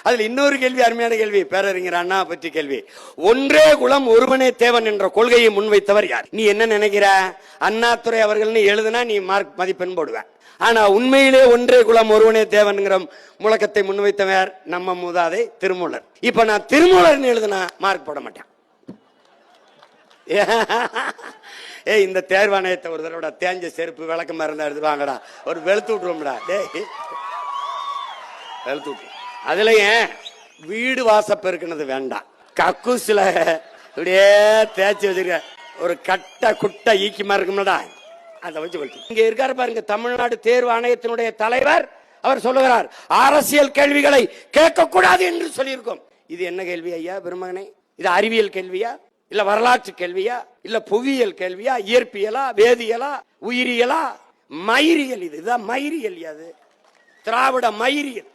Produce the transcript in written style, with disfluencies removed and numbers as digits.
அதுல இன்னொரு கேள்வி, அருமையான கேள்வி, பேரறிஞர் அண்ணா பற்றி கேள்வி. ஒன்றே குலம் ஒருவனே தேவன் என்ற கொள்கையை முன்வைத்தவர் யார்? நீ என்ன நினைக்கிற? அண்ணாதுரை அவர்கள்னு எழுதுனா நீ மார்க் மதிப்பெண் போடுவேன். ஆனா உண்மையிலே ஒன்றே குலம் ஒருவனே தேவன்கிற முழக்கத்தை முன்வைத்தவர் நம்ம மூதாதை திருமூலர். இப்ப நான் திருமூலர்னு எழுதுனா மார்க் போட மாட்டேன். இந்த தேர்வாணையத்தை ஒரு தடவை தேஞ்ச செருப்பு விளக்கமா இருந்தா எடுத்துவாங்கடா, ஒரு வெளுத்து விட்டுருவோம்டா. வெளுத்து விட்டு அதுல ஏன் வீடு வாசப்பெருக்குனது வேண்டாம். கக்கூசில இப்படியே தேய்ச்சி வச்சிருக்க ஒரு கட்ட குட்டை ஈக்கிமா இருக்கும்டா, அதை வச்சு கொண்டு இங்க இருக்காரு பாருங்க. தமிழ்நாடு தேர்வு ஆணையத்தினுடைய தலைவர் அவர் சொல்லுகிறார், அரசியல் கேள்விகளை கேட்கக்கூடாது என்று சொல்லியிருக்கோம். இது என்ன கேள்வி ஐயா பெருமகனே? இது அறிவியல் கேள்வியா, இல்ல வரலாற்று கேள்வியா, இல்ல புவியியல் கேள்வியா, இயற்பியலா, வேதியியலா, உயிரியலா, மயிரியல்? இதுதான் மயிரியல். அது திராவிட மயிரியல்.